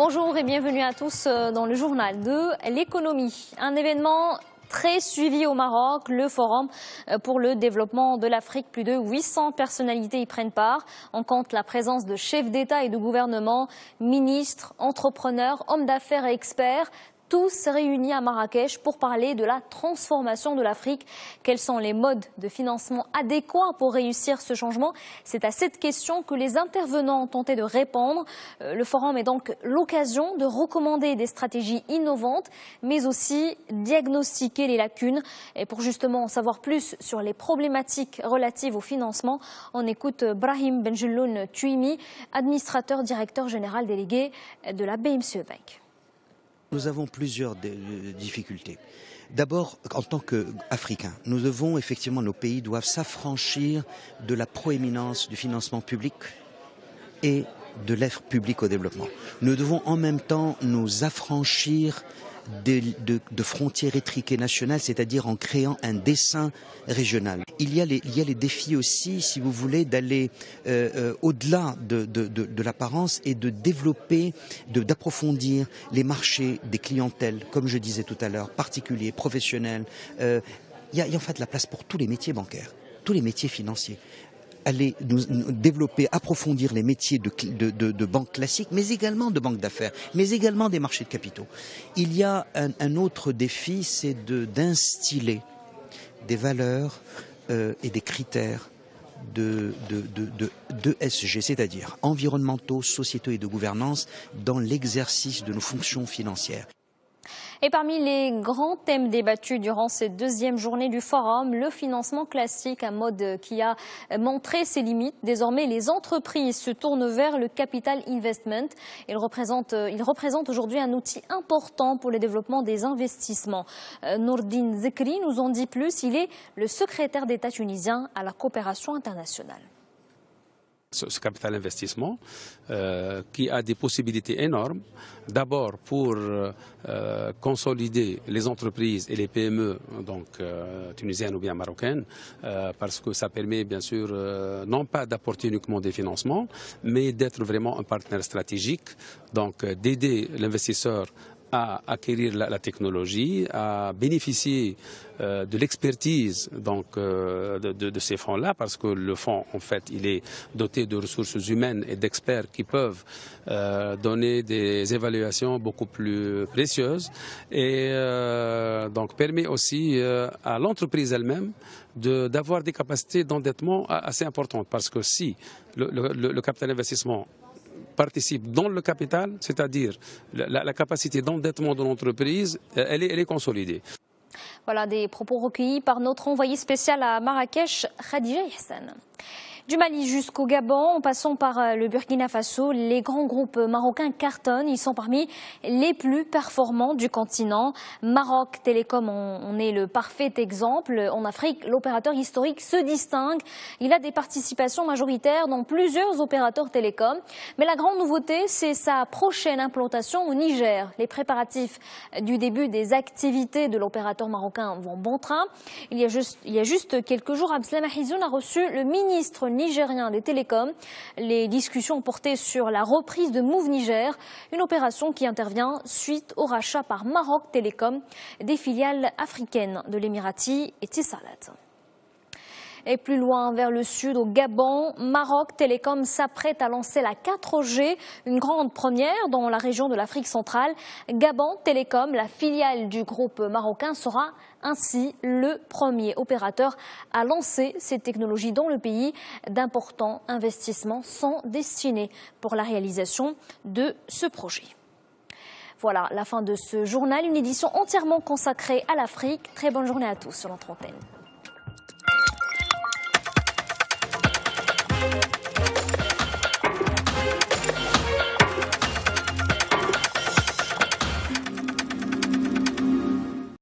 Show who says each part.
Speaker 1: Bonjour et bienvenue à tous dans le journal de l'économie. Un événement très suivi au Maroc, le Forum pour le développement de l'Afrique. Plus de 800 personnalités y prennent part. On compte la présence de chefs d'État et de gouvernement, ministres, entrepreneurs, hommes d'affaires et experts. Tous réunis à Marrakech pour parler de la transformation de l'Afrique. Quels sont les modes de financement adéquats pour réussir ce changement? C'est à cette question que les intervenants ont tenté de répondre. Le forum est donc l'occasion de recommander des stratégies innovantes, mais aussi diagnostiquer les lacunes. Et pour justement en savoir plus sur les problématiques relatives au financement, on écoute Brahim Benjelloun Tuimi, administrateur directeur général délégué de la BMCE Bank.
Speaker 2: Nous avons plusieurs difficultés. D'abord, en tant qu'Africains, nous devons effectivement, nos pays doivent s'affranchir de la proéminence du financement public et de l'aide publique au développement. Nous devons en même temps nous affranchir de frontières étriquées nationales, c'est-à-dire en créant un dessin régional. Il y a les défis aussi, si vous voulez, d'aller au-delà de l'apparence et de développer, d'approfondir les marchés des clientèles, comme je disais tout à l'heure, particuliers, professionnels. Il y a en fait la place pour tous les métiers bancaires, tous les métiers financiers. Aller nous développer, approfondir les métiers de banque classique, mais également de banque d'affaires, mais également des marchés de capitaux. Il y a un autre défi, c'est d'instiller des valeurs et des critères de ESG, c'est-à-dire environnementaux, sociétaux et de gouvernance dans l'exercice de nos fonctions financières.
Speaker 1: Et parmi les grands thèmes débattus durant cette deuxième journée du forum, le financement classique, un mode qui a montré ses limites. Désormais, les entreprises se tournent vers le capital investment. Il représente aujourd'hui un outil important pour le développement des investissements. Nourdine Zekri nous en dit plus. Il est le secrétaire d'État tunisien à la coopération internationale.
Speaker 3: Ce capital investissement qui a des possibilités énormes, d'abord pour consolider les entreprises et les PME donc tunisiennes ou bien marocaines, parce que ça permet bien sûr non pas d'apporter uniquement des financements, mais d'être vraiment un partenaire stratégique, donc d'aider l'investisseur à acquérir la technologie, à bénéficier de l'expertise donc de ces fonds-là, parce que le fonds, en fait, il est doté de ressources humaines et d'experts qui peuvent donner des évaluations beaucoup plus précieuses et donc permet aussi à l'entreprise elle-même d'avoir des capacités d'endettement assez importantes, parce que si le capital d'investissement participe dans le capital, c'est-à-dire la capacité d'endettement de l'entreprise, elle est consolidée.
Speaker 1: Voilà des propos recueillis par notre envoyé spécial à Marrakech, Khadija Ihsan. Du Mali jusqu'au Gabon, en passant par le Burkina Faso, les grands groupes marocains cartonnent. Ils sont parmi les plus performants du continent. Maroc Télécom en est le parfait exemple. En Afrique, l'opérateur historique se distingue. Il a des participations majoritaires dans plusieurs opérateurs télécoms. Mais la grande nouveauté, c'est sa prochaine implantation au Niger. Les préparatifs du début des activités de l'opérateur marocain vont bon train. Il y a juste quelques jours, Abdeslam Ahizoun a reçu le ministre nigérien des télécoms. Les discussions ont porté sur la reprise de Move Niger, une opération qui intervient suite au rachat par Maroc Télécom des filiales africaines de l'Emirati et Tissalat. Et plus loin, vers le sud, au Gabon, Maroc Télécom s'apprête à lancer la 4G, une grande première dans la région de l'Afrique centrale. Gabon Télécom, la filiale du groupe marocain, sera ainsi le premier opérateur à lancer ces technologies dans le pays. D'importants investissements sont destinés pour la réalisation de ce projet. Voilà la fin de ce journal, une édition entièrement consacrée à l'Afrique. Très bonne journée à tous sur notre antenne.